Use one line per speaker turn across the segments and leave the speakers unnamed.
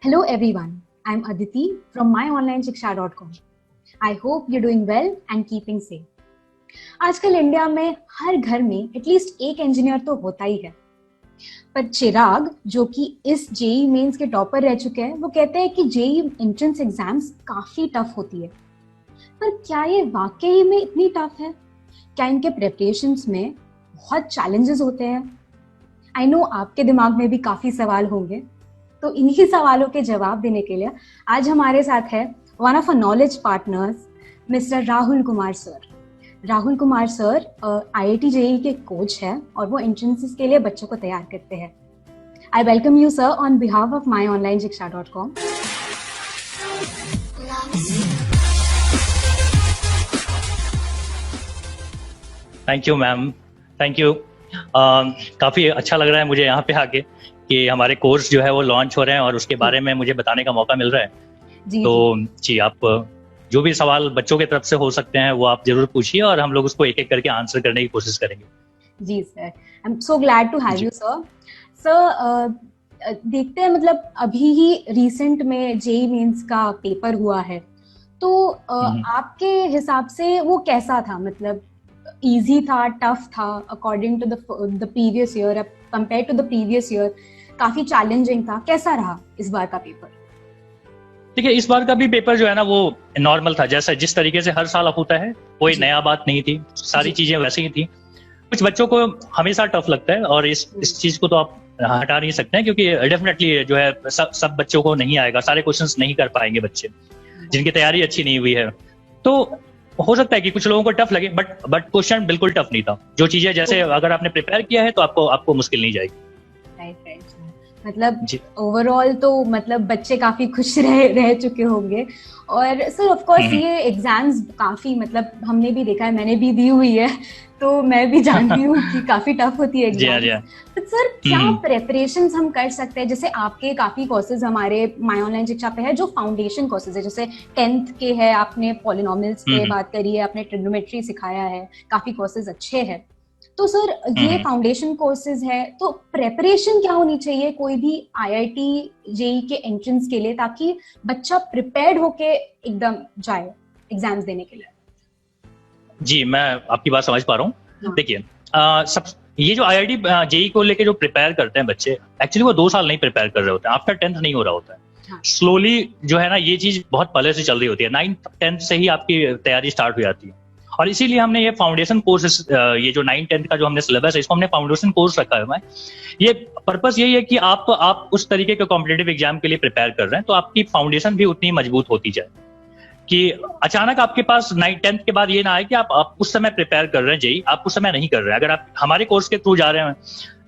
Hello everyone, I'm Aditi from myonlineshiksha.com. I hope you're doing well and keeping safe. आजकल India में हर घर में at least एक engineer तो होता ही है, पर चिराग जो कि इस जेई मेंस के टॉपर रह चुके हैं, वो कहते हैं कि जेई एंट्रेंस एग्जाम्स काफी टफ होती है। पर क्या ये वाकई में इतनी टफ है? क्या इनके प्रिपरेशंस में बहुत चैलेंजेस होते हैं? आई नो आपके दिमाग में भी काफी सवाल होंगे, तो इन्हीं सवालों के जवाब देने के लिए आज हमारे साथ है one of a knowledge partners mister Rahul Kumar sir. Rahul Kumar sir IIT JEE के कोच हैं और वो एंट्रेंसेस के लिए बच्चों को तैयार करते हैं। I welcome you sir on behalf of myonlineshiksha.com.
Thank you ma'am, thank you. काफ़ी अच्छा लग रहा है मुझे यहाँ पे आके कि हमारे कोर्स जो है वो लॉन्च हो रहे हैं और उसके बारे में मुझे बताने का मौका मिल रहा है। जी आप जो भी सवाल बच्चों की तरफ से हो सकते हैं वो आप जरूर पूछिए और हम लोग उसको एक एक करके आंसर करने की कोशिश करेंगे।
जी sir, I am so glad to have you sir. Sir देखते हैं, मतलब अभी ही रिसेंट में जेई मेंस का पेपर हुआ है, तो आपके हिसाब से वो कैसा था? मतलब इजी था, टफ था according to the previous year, compare to the previous year? काफी चैलेंजिंग था, कैसा रहा इस बार का पेपर?
देखिए, इस बार का भी पेपर जो है ना वो नॉर्मल था, जैसा जिस तरीके से हर साल होता है, कोई नया बात नहीं थी, सारी चीजें वैसे ही थी। कुछ बच्चों को हमेशा टफ लगता है और इस चीज को तो आप हटा नहीं सकते हैं, क्योंकि डेफिनेटली जो है सब बच्चों को नहीं आएगा, सारे क्वेश्चंस नहीं कर पाएंगे बच्चे जिनकी तैयारी अच्छी नहीं हुई है। तो हो सकता है कि कुछ लोगों को टफ लगे, बट क्वेश्चन बिल्कुल टफ नहीं था। जो चीजें जैसे अगर आपने प्रिपेयर किया है तो आपको मुश्किल नहीं जाएगी।
राइट। मतलब ओवरऑल तो मतलब बच्चे काफी खुश रह चुके होंगे। और सर ऑफ कोर्स ये एग्जाम्स काफी, मतलब हमने भी देखा है, मैंने भी दी हुई है, तो मैं भी जानती हूँ कि काफी टफ होती है एग्जाम। तो सर क्या प्रेपरेशंस हम कर सकते हैं? जैसे आपके काफी कोर्सेज हमारे माय ऑनलाइन शिक्षा पे है जो फाउंडेशन कोर्सेज है, जैसे 10th के है, आपने पॉलिनोमियल्स पे बात करी है, आपने ट्रिग्नोमेट्री सिखाया है, काफी कोर्सेज अच्छे हैं। तो सर ये फाउंडेशन कोर्सेज है, तो प्रेपरेशन क्या होनी चाहिए कोई भी आईआईटी जेई के एंट्रेंस के लिए, ताकि बच्चा प्रिपेयर्ड होके एकदम जाए एग्जाम्स देने के लिए?
जी, मैं आपकी बात समझ पा रहा हूँ। देखिए, ये जो आईआईटी जेई को लेके जो प्रिपेयर करते हैं बच्चे, एक्चुअली वो 2 साल नहीं प्रिपेयर कर रहे होते हैं, आफ्टर 10th नहीं हो रहा होता है। स्लोली जो है ना, ये चीज बहुत पहले से चल रही होती है, 9th 10th से ही आपकी तैयारी स्टार्ट हो जाती है। और इसीलिए हमने ये फाउंडेशन कोर्स, ये जो 9th 10th का जो हमने सिलेबस है, इसको हमने फाउंडेशन कोर्स रखा है। ये पर्पस यही है कि आप उस तरीके के कॉम्पिटिटिव एग्जाम के लिए प्रिपेयर कर रहे हैं तो आपकी फाउंडेशन भी उतनी मजबूत होती जाए, कि अचानक आपके पास 9th 10th के बाद ये ना आए कि आप उस समय प्रिपेयर कर रहे हैं जेई, आप उस समय नहीं कर रहे हैं। अगर आप हमारे कोर्स के थ्रू जा रहे हैं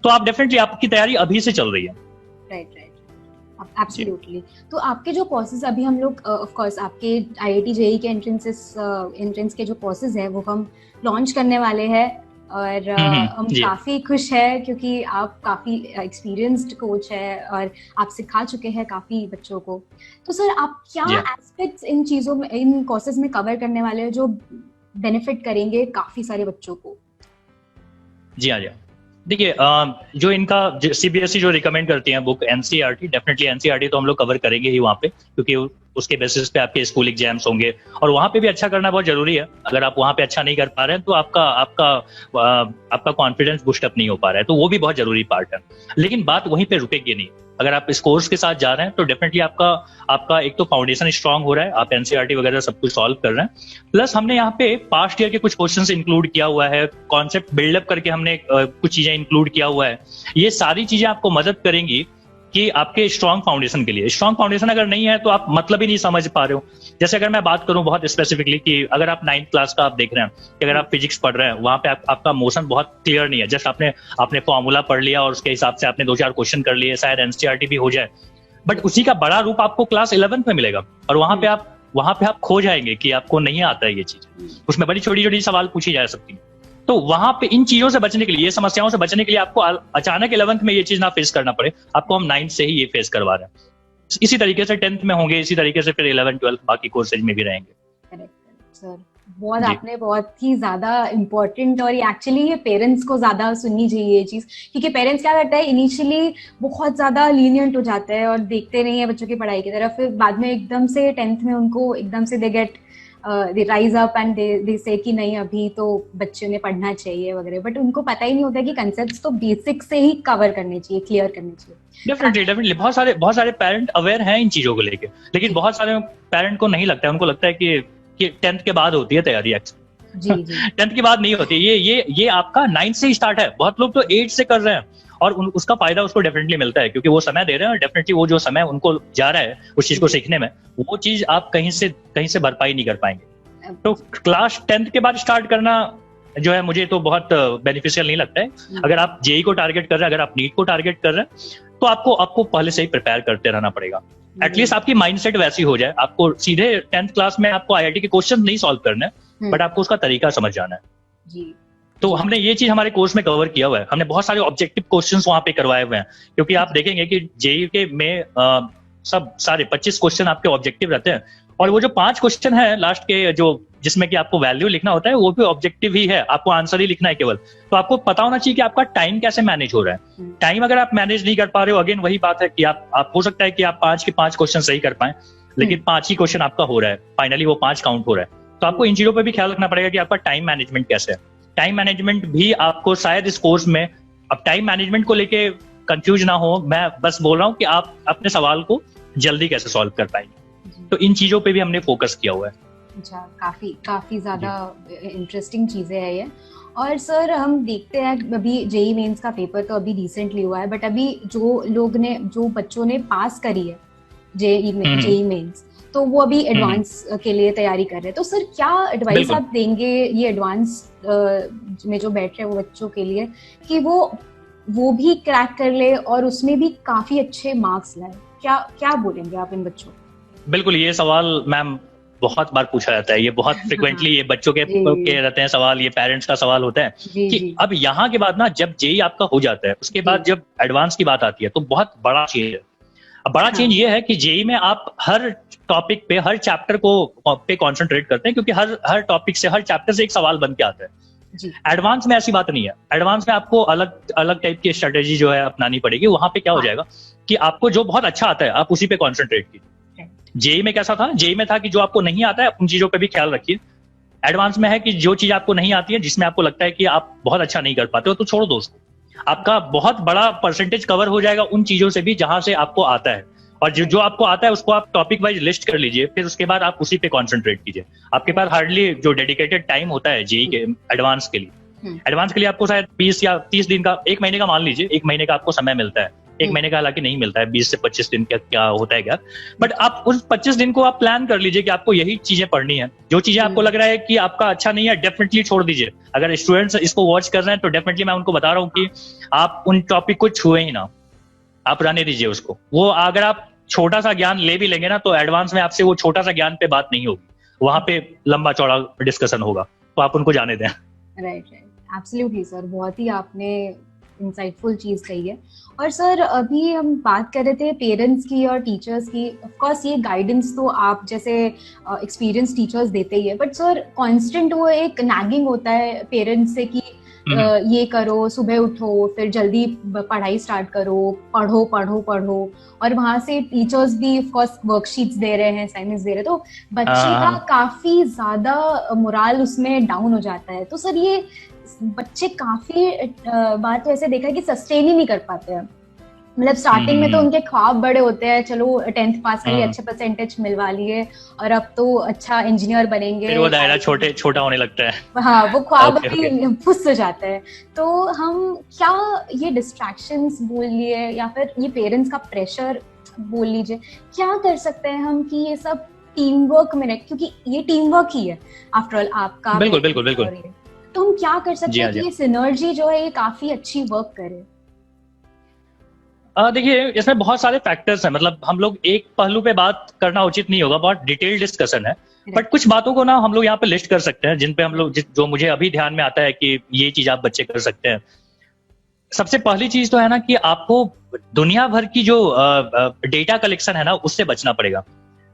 तो आप डेफिनेटली, आपकी तैयारी अभी से चल रही है।
Right, absolutely. तो आपके जो कोर्सेज अभी हम लोग, ऑफ कोर्स आपके आईआईटी जेई के एंट्रेंस के जो कोर्सेज है वो हम लॉन्च करने वाले हैं, और हम काफी खुश है क्योंकि आप काफी एक्सपीरियंस्ड कोच है और आप सिखा चुके हैं काफी बच्चों को। तो सर आप क्या एस्पेक्ट्स इन चीजों में, इन कोर्सेज में कवर करने वाले हैं जो बेनिफिट करेंगे काफी सारे बच्चों को?
जी हाँ। देखिए, जो इनका सीबीएसई जो रिकमेंड करती हैं बुक एनसीईआरटी, डेफिनेटली एनसीईआरटी तो हम लोग कवर करेंगे ही वहाँ पे, क्योंकि उसके बेसिस पे आपके स्कूल एग्जाम्स होंगे और वहाँ पे भी अच्छा करना बहुत जरूरी है। अगर आप वहाँ पे अच्छा नहीं कर पा रहे हैं तो आपका कॉन्फिडेंस बूस्ट अप नहीं हो पा रहा है, तो वो भी बहुत जरूरी पार्ट है। लेकिन बात वहीं पे रुकेगी नहीं। अगर आप इस कोर्स के साथ जा रहे हैं तो डेफिनेटली आपका एक तो फाउंडेशन स्ट्रांग हो रहा है, आप एनसीईआरटी वगैरह सब कुछ सॉल्व कर रहे हैं, प्लस हमने यहाँ पे पास्ट ईयर के कुछ क्वेश्चंस इंक्लूड किया हुआ है, कॉन्सेप्ट बिल्डअप करके हमने कुछ चीजें इंक्लूड किया हुआ है। ये सारी चीजें आपको मदद करेंगी कि आपके स्ट्रॉन्ग फाउंडेशन के लिए। स्ट्रॉन्ग फाउंडेशन अगर नहीं है तो आप मतलब ही नहीं समझ पा रहे हो। जैसे अगर मैं बात करूं बहुत स्पेसिफिकली, कि अगर आप 9th क्लास का आप देख रहे हैं कि अगर आप फिजिक्स पढ़ रहे हैं, वहां पे आपका मोशन बहुत क्लियर नहीं है, जस्ट आपने फॉर्मूला पढ़ लिया और उसके हिसाब से आपने 2-4 क्वेश्चन कर लिए, शायद एनसीईआरटी भी हो जाए, बट उसी का बड़ा रूप आपको क्लास 11th में मिलेगा और वहां पे आप खो जाएंगे कि आपको नहीं आता है ये चीज। उसमें बड़ी छोटी छोटी सवाल पूछी जा सकती है। तो वहां पे इन चीजों से बचने के लिए, ये समस्याओं से बचने के लिए आपको अचानक 11th में ये चीज ना फेस करना पड़े, आपको हम 9th से ही ये फेस करवा रहे हैं। इसी तरीके से 10th में होंगे, इसी तरीके से फिर 11th 12th बाकी कोर्सेज में भी रहेंगे।
Correct sir. बहुत
जी
आपने बहुत ही ज्यादा इम्पोर्टेंट, और ये एक्चुअली ये पेरेंट्स को ज्यादा सुननी चाहिए ये चीज, क्योंकि पेरेंट्स क्या करते हैं इनिशियली बहुत ज्यादा लीनियंट हो जाते हैं और देखते नहीं है बच्चों की पढ़ाई की तरफ, फिर बाद में एकदम से 10th में उनको एकदम से they get they rise up and they से कि नहीं अभी तो बच्चों ने पढ़ना चाहिए वगैरह, बट उनको पता ही नहीं होता कि कंसेप्ट्स तो बेसिक से ही कवर करने चाहिए, क्लियर करने चाहिए।
डेफिनेटली बहुत सारे पेरेंट अवेयर हैं इन चीजों को लेके, लेकिन बहुत सारे पेरेंट को नहीं लगता है, उनको लगता है कि 10th के बाद होती है तैयारी।
जी जी
10th के बाद नहीं होती, ये आपका 9th से ही स्टार्ट है। बहुत लोग तो 8 से कर रहे हैं और उसका फायदा उसको डेफिनेटली मिलता है, क्योंकि वो समय दे रहे हैं और डेफिनेटली वो जो समय उनको जा रहा है उस चीज को सीखने में, वो चीज आप कहीं से भरपाई नहीं कर पाएंगे। तो क्लास 10th के बाद स्टार्ट करना जो है मुझे तो बहुत बेनिफिशियल नहीं लगता है। अगर आप जेई को टारगेट कर रहे हैं, अगर आप नीट को टारगेट कर रहे हैं, तो आपको पहले से ही प्रिपेयर करते रहना पड़ेगा। एटलीस्ट आपकी माइंडसेट वैसी हो जाए, आपको सीधे 10th क्लास में आपको आईआईटी के क्वेश्चन नहीं सॉल्व करने, बट आपको उसका तरीका समझ जाना है
जी।
तो हमने ये चीज हमारे कोर्स में कवर किया हुआ है। हमने बहुत सारे ऑब्जेक्टिव क्वेश्चंस वहां पे करवाए हुए हैं, क्योंकि आप देखेंगे कि जेई के में सब सारे 25 क्वेश्चन आपके ऑब्जेक्टिव रहते हैं, और वो जो 5 क्वेश्चन है लास्ट के जो जिसमें कि आपको वैल्यू लिखना होता है, वो भी ऑब्जेक्टिव ही है, आपको आंसर ही लिखना है केवल। तो आपको पता होना चाहिए कि आपका टाइम कैसे मैनेज हो रहा है। टाइम अगर आप मैनेज नहीं कर पा रहे हो, अगेन वही बात है कि आप हो सकता है कि आप 5 के 5 क्वेश्चन सही कर पाए, लेकिन 5 ही क्वेश्चन आपका हो रहा है, फाइनली वो 5 काउंट हो रहा है। तो आपको इन चीजों पर भी ख्याल रखना पड़ेगा कि आपका टाइम मैनेजमेंट कैसे है। टाइम मैनेजमेंट भी आपको शायद इस कोर्स में, अब टाइम मैनेजमेंट को लेके कंफ्यूज ना हो, मैं बस बोल रहा हूँ कि आप अपने सवाल को जल्दी कैसे सॉल्व कर पाएंगे। तो इन चीजों पे भी हमने फोकस किया हुआ है।
अच्छा, काफी ज्यादा इंटरेस्टिंग चीजें हैं ये। और सर हम देखते हैं अभी जेई मेंस का पेपर तो अभी रिसेंटली हुआ है, बट अभी जो बच्चों ने पास करी है जेई मेंस, तो वो अभी एडवांस के लिए तैयारी कर रहे हैं। तो सर क्या एडवाइस आप देंगे ये एडवांस में जो बैठ रहे हैं वो बच्चों के लिए, कि वो भी क्रैक कर ले और उसमें भी काफी अच्छे मार्क्स लाए? क्या बोलेंगे आप इन बच्चों को?
बिल्कुल, ये सवाल मैम बहुत बार पूछा जाता है, ये बहुत फ्रिक्वेंटली ये बच्चों के रहते हैं सवाल, ये पेरेंट्स का सवाल होता है कि अब यहाँ के बाद ना जब जेई आपका हो जाता है, उसके बाद जब एडवांस की बात आती है तो बहुत बड़ा चेंज है। अब बड़ा चेंज ये है कि जेई में आप हर टॉपिक पे, हर चैप्टर को पे कॉन्सेंट्रेट करते हैं, क्योंकि हर टॉपिक से, हर चैप्टर से एक सवाल बन के आता है। एडवांस में ऐसी बात नहीं है। एडवांस में आपको अलग अलग टाइप की स्ट्रेटेजी जो है अपनानी पड़ेगी। वहां पे क्या हो जाएगा कि आपको जो बहुत अच्छा आता है आप उसी पे कॉन्सेंट्रेट कीजिए। जेई में कैसा था? जेई में था कि जो आपको नहीं आता है उन चीजों पे भी ख्याल रखिए। एडवांस में है कि जो चीज आपको नहीं आती है, जिसमें आपको लगता है कि आप बहुत अच्छा नहीं कर पाते हो, तो छोड़ो दोस्तों, आपका बहुत बड़ा परसेंटेज कवर हो जाएगा उन चीजों से भी जहां से आपको आता है। और जो आपको आता है उसको आप टॉपिक वाइज लिस्ट कर लीजिए, फिर उसके बाद आप उसी पे कॉन्सेंट्रेट कीजिए। आपके पास हार्डली जो डेडिकेटेड टाइम होता है जेई के एडवांस के लिए आपको शायद 20 या 30 दिन का, 1 महीने का मान लीजिए, 1 महीने का आपको समय मिलता है। 1 महीने का हालांकि नहीं मिलता है, 20 से 25 दिन का क्या होता है क्या, बट आप उस 25 दिन को आप प्लान कर लीजिए कि आपको यही चीजें पढ़नी है। जो चीजें आपको लग रहा है कि आपका अच्छा नहीं है, डेफिनेटली छोड़ दीजिए। अगर स्टूडेंट्स इसको वॉच कर रहे हैं तो डेफिनेटली मैं उनको बता रहा हूँ कि आप उन टॉपिक को छुए ही ना, आप रहने दीजिए उसको। वो अगर आप छोटा सा ज्ञान ले भी लेंगे ना, तो एडवांस में आपसे वो छोटा सा ज्ञान पे बात नहीं होगी, वहां पे लंबा चौड़ा डिस्कशन होगा, तो आप उनको जाने दें।
राइट, एब्सोल्युटली सर, बहुत ही आपने इंसाइटफुल चीज कही है। और सर अभी हम बात कर रहे थे पेरेंट्स की और टीचर्स की। ऑफ कोर्स ये गाइडेंस तो आप जैसे एक्सपीरियंस टीचर्स देते ही है, बट सर कांस्टेंट वो एक नैगिंग होता है पेरेंट्स से कि ये करो, सुबह उठो, फिर जल्दी पढ़ाई स्टार्ट करो, पढ़ो पढ़ो पढ़ो, और वहां से टीचर्स भी ऑफ कोर्स वर्कशीट्स दे रहे हैं, असाइनमेंट्स दे रहे हैं, तो बच्चे का काफी ज्यादा मोरल उसमें डाउन हो जाता है। तो सर ये बच्चे काफी बार तो ऐसे देखा है कि सस्टेन ही नहीं कर पाते हैं। मतलब स्टार्टिंग में तो उनके ख्वाब बड़े होते हैं, चलो 10th पास करिए, अच्छे परसेंटेज मिलवा लिए और अब तो अच्छा इंजीनियर बनेंगे,
फिर वो दायरा छोटा होने लगता है।
हाँ, वो ख्वाब अभी फुस हो जाता है। तो हम क्या ये डिस्ट्रैक्शंस बोल लिए या फिर ये पेरेंट्स का प्रेशर बोल लीजिए, क्या कर सकते हैं हम कि ये सब टीम वर्क में, क्योंकि ये टीम वर्क ही है आफ्टर ऑल आपका।
बिल्कुल।
तो हम क्या कर सकते हैं कि ये सिनर्जी जो है ये काफी अच्छी वर्क करे?
देखिए, इसमें बहुत सारे फैक्टर्स हैं। मतलब हम लोग एक पहलू पे बात करना उचित नहीं होगा, बहुत डिटेल डिस्कशन है, बट कुछ बातों को ना हम लोग यहाँ पे लिस्ट कर सकते हैं, जिन पे हम लोग जो मुझे अभी ध्यान में आता है कि ये चीज आप बच्चे कर सकते हैं। सबसे पहली चीज तो है ना कि आपको दुनिया भर की जो डेटा कलेक्शन है ना, उससे बचना पड़ेगा।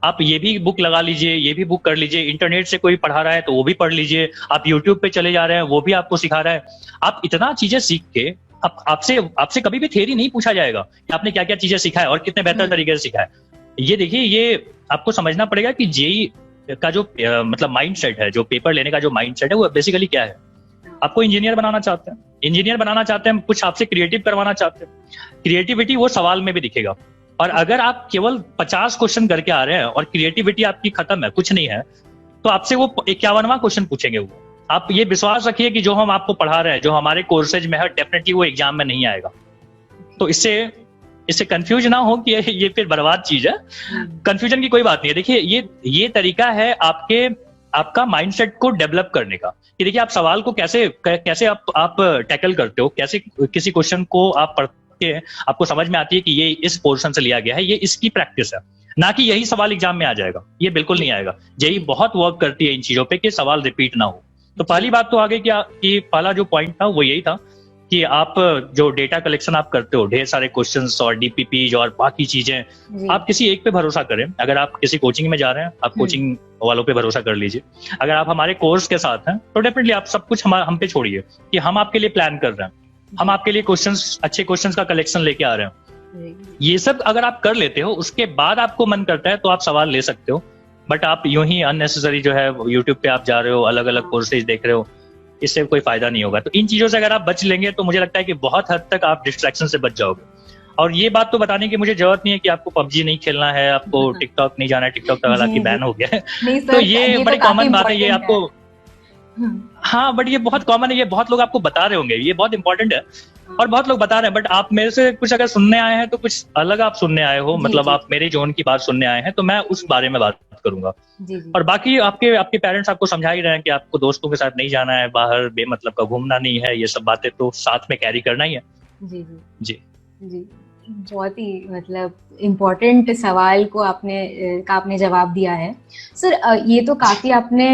आप ये भी बुक लगा लीजिए, ये भी बुक कर लीजिए, इंटरनेट से कोई पढ़ा रहा है तो वो भी पढ़ लीजिए, आप यूट्यूब पे चले जा रहे हैं वो भी आपको सिखा रहा है। आप इतना चीजें सीख के आपसे आपसे कभी भी थ्योरी नहीं पूछा जाएगा कि आपने क्या क्या चीजें सीखा है और कितने बेहतर तरीके से सीखा है। ये देखिए, ये आपको समझना पड़ेगा कि जेई का जो मतलब माइंड सेट है, जो पेपर लेने का जो माइंड सेट है, वो बेसिकली क्या है। आपको इंजीनियर बनाना चाहते हैं, इंजीनियर बनाना चाहते हैं, कुछ आपसे क्रिएटिव करवाना चाहते हैं, क्रिएटिविटी वो सवाल में भी दिखेगा। और अगर आप केवल 50 क्वेश्चन करके आ रहे हैं और क्रिएटिविटी आपकी खत्म है, कुछ नहीं है, तो आपसे वो 51वां क्वेश्चन पूछेंगे। वो आप ये विश्वास रखिए कि जो हम आपको पढ़ा रहे हैं, जो हमारे कोर्सेज में है, डेफिनेटली वो एग्जाम में नहीं आएगा। तो इससे कंफ्यूज ना हो कि ये फिर बर्बाद चीज है। कंफ्यूजन की कोई बात नहीं है। देखिए, ये तरीका है आपका माइंडसेट को डेवलप करने का, कि देखिए आप सवाल को कैसे आप टैकल करते हो, कैसे किसी क्वेश्चन को आप पढ़ते हैं, आपको समझ में आती है कि ये इस पोर्शन से लिया गया है, ये इसकी प्रैक्टिस है, ना कि यही सवाल एग्जाम में आ जाएगा। ये बिल्कुल नहीं आएगा। जेई बहुत वर्क करती है इन चीजों पे कि सवाल रिपीट ना हो। तो पहली बात तो आगे कि पहला जो पॉइंट था वो यही था कि आप जो डेटा कलेक्शन आप करते हो, ढेर सारे क्वेश्चंस और डीपीपीज और बाकी चीजें, आप किसी एक पे भरोसा करें। अगर आप किसी कोचिंग में जा रहे हैं, आप कोचिंग वालों पे भरोसा कर लीजिए। अगर आप हमारे कोर्स के साथ हैं तो डेफिनेटली आप सब कुछ हम पे छोड़िए कि हम आपके लिए प्लान कर रहे हैं, हम आपके लिए अच्छे क्वेश्चंस का कलेक्शन लेके आ रहे हैं। ये सब अगर आप कर लेते हो, उसके बाद आपको मन करता है तो आप सवाल ले सकते हो। बट आप यूं ही अननेसेसरी जो है यूट्यूब पे आप जा रहे हो, अलग अलग कोर्सेज देख रहे हो, इससे कोई फायदा नहीं होगा। तो इन चीजों से अगर आप बच लेंगे तो मुझे लगता है कि बहुत हद तक आप डिस्ट्रैक्शन से बच जाओगे। और ये बात तो बताने की मुझे जरूरत नहीं है कि आपको पबजी नहीं खेलना है, आपको टिकटॉक नहीं जाना है, टिकटॉक तो हालांकि बैन हो गया है। तो ये बड़ी कॉमन बात है, ये आपको, हाँ, बट ये बहुत कॉमन है, ये बहुत लोग आपको बता रहे होंगे, ये बहुत इंपॉर्टेंट है और बहुत लोग बता रहे हैं। बट आप मेरे से कुछ अगर सुनने आए हैं तो कुछ अलग आप सुनने आए हो, मतलब आप मेरे जोन की बात सुनने आए हैं, तो मैं उस बारे में बात करूंगा। और बाकी आपके पेरेंट्स आपको समझा ही रहे हैं कि आपको दोस्तों के साथ नहीं जाना है, बाहर बेमतलब का घूमना नहीं है, ये सब बातें तो साथ में कैरी करना ही है। जी जी
जी, बहुत ही मतलब इम्पोर्टेंट सवाल को आपने जवाब दिया है सर। ये तो काफी आपने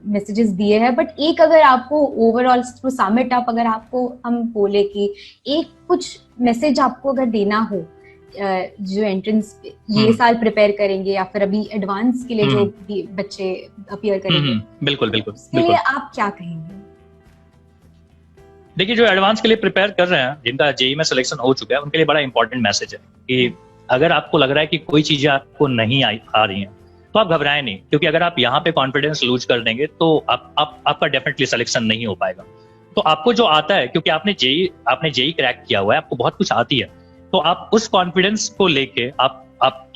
मैसेजेस दिए हैं, बट एक अगर आपको overall to sum it up, अगर आपको हम बोले कि एक कुछ मैसेज आपको अगर देना हो, जो एंट्रेंस ये साल प्रिपेयर करेंगे या फिर अभी एडवांस के लिए जो बच्चे अपीयर करेंगे,
बिल्कुल बिल्कुल,
उसके लिए आप क्या कहेंगे?
देखिए, जो एडवांस के लिए प्रिपेयर कर रहे हैं, जिनका जेई में सिलेक्शन हो चुका है, उनके लिए बड़ा इंपॉर्टेंट मैसेज है कि अगर आपको लग रहा है कि कोई चीजें आपको नहीं आ रही हैं तो आप घबराएं नहीं, क्योंकि अगर आप यहाँ पे कॉन्फिडेंस लूज कर देंगे तो आपका डेफिनेटली सिलेक्शन नहीं हो पाएगा। तो आपको जो आता है, क्योंकि आपने जेई क्रैक किया हुआ है, आपको बहुत कुछ आती है, तो आप उस कॉन्फिडेंस को लेके आप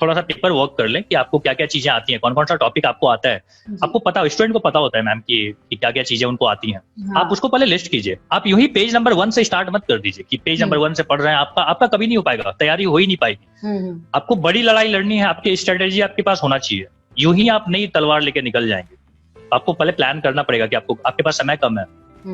थोड़ा सा पेपर वर्क कर लें कि आपको क्या क्या चीजें आती हैं, कौन कौन सा टॉपिक आपको आता है। आपको पता, स्टूडेंट को पता होता है मैम कि क्या क्या चीजें उनको आती हैं। हाँ। आप उसको पहले लिस्ट कीजिए। आप यूं ही पेज नंबर 1 से स्टार्ट मत कर दीजिए कि पेज नंबर 1 से पढ़ रहे हैं, आपका कभी नहीं हो पाएगा, तैयारी हो ही नहीं पाएगी। आपको बड़ी लड़ाई लड़नी है, आपकी स्ट्रेटेजी आपके पास होना चाहिए। यूं ही आप नई तलवार लेके निकल जाएंगे। आपको पहले प्लान करना पड़ेगा कि आपके पास समय कम है,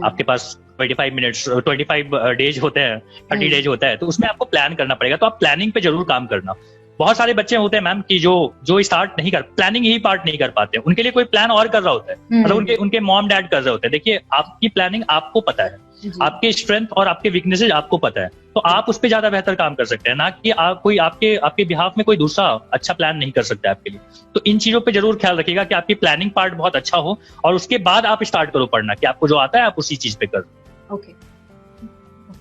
आपके पास 25 मिनट्स 25 डेज होते हैं, 30 डेज होता है, तो उसमें आपको प्लान करना पड़ेगा। तो आप प्लानिंग पे जरूर काम करना। बहुत सारे बच्चे होते हैं मैम कि जो स्टार्ट नहीं कर, प्लानिंग ही पार्ट नहीं कर पाते, उनके लिए कोई प्लान और कर रहा होता है, मतलब उनके मॉम डैड कर रहे होते हैं। देखिए, आपकी प्लानिंग आपको पता है, आपके स्ट्रेंथ और आपके वीकनेसेस आपको पता है, तो आप उस पर ज्यादा बेहतर काम कर सकते हैं, ना कि कोई आपके बिहाफ में कोई दूसरा अच्छा प्लान नहीं कर सकता है आपके लिए। तो इन चीजों पे जरूर ख्याल रखिएगा कि आपकी प्लानिंग पार्ट बहुत अच्छा हो और उसके बाद आप स्टार्ट करो पढ़ना, कि आपको जो आता है आप उसी चीज पे करो।
ओके,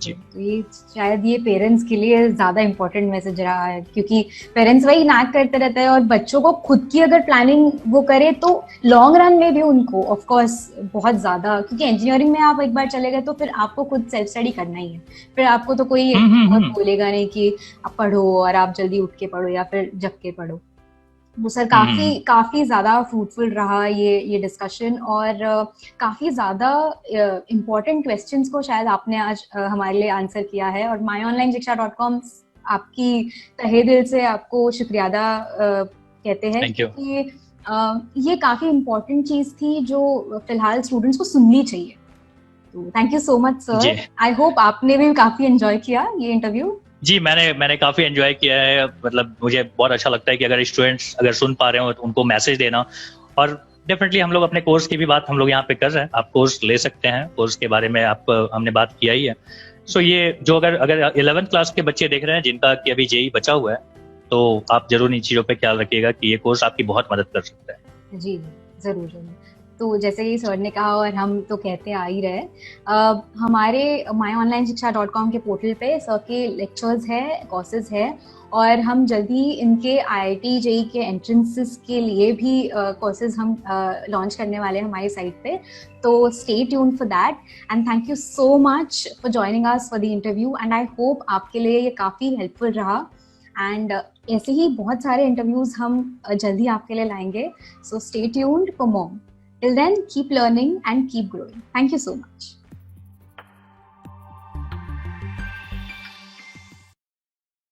तो ये शायद ये पेरेंट्स के लिए ज्यादा इम्पोर्टेंट मैसेज रहा है, क्योंकि पेरेंट्स वही नाक करते रहते हैं और बच्चों को खुद की अगर प्लानिंग वो करे तो लॉन्ग रन में भी उनको ऑफ कोर्स बहुत ज्यादा, क्योंकि इंजीनियरिंग में आप एक बार चले गए तो फिर आपको खुद सेल्फ स्टडी करना ही है, फिर आपको तो कोई बोलेगा नहीं कि आप पढ़ो और आप जल्दी उठ के पढ़ो या फिर जग के पढ़ो। वो सर काफी ज्यादा फ्रूटफुल रहा ये डिस्कशन, और काफी ज्यादा इम्पोर्टेंट क्वेश्चंस को शायद आपने आज हमारे लिए आंसर किया है। और myonlineshiksha.com आपकी तहे दिल से आपको शुक्रिया अदा कहते हैं कि ये काफी इम्पोर्टेंट चीज थी जो फिलहाल स्टूडेंट्स को सुननी चाहिए। तो thank you so much sir. I hope आपने भी काफी एंजॉय किया ये इंटरव्यू।
जी, मैंने काफी एंजॉय किया है। मतलब मुझे बहुत अच्छा लगता है कि अगर स्टूडेंट्स अगर सुन पा रहे हो तो उनको मैसेज देना। और डेफिनेटली हम लोग अपने कोर्स की भी बात हम लोग यहाँ पे कर रहे हैं, आप कोर्स ले सकते हैं, कोर्स के बारे में हमने बात किया ही है। सो ये जो अगर 11th क्लास के बच्चे देख रहे हैं जिनका कि अभी जेई बचा हुआ है, तो आप जरूर इन चीज़ों पे ख्याल रखिएगा कि ये कोर्स आपकी बहुत मदद कर सकता है।
जी जरूर जरूर। तो जैसे ही सर ने कहा और हम तो कहते आ ही रहे, हमारे myonlineShiksha.com के पोर्टल पे सर के लेक्चर्स है, कोर्सेज है, और हम जल्दी इनके IIT JEE के एंट्रेंसेस के लिए भी कोर्सेज हम लॉन्च करने वाले हैं हमारी साइट पे। तो stay tuned for that and thank you so much for joining us for the interview and I hope आपके लिए ये काफ़ी हेल्पफुल रहा। एंड ऐसे ही बहुत सारे इंटरव्यूज हम जल्दी आपके लिए लाएंगे। So stay tuned for more. Till then, keep learning and keep growing. Thank you so much.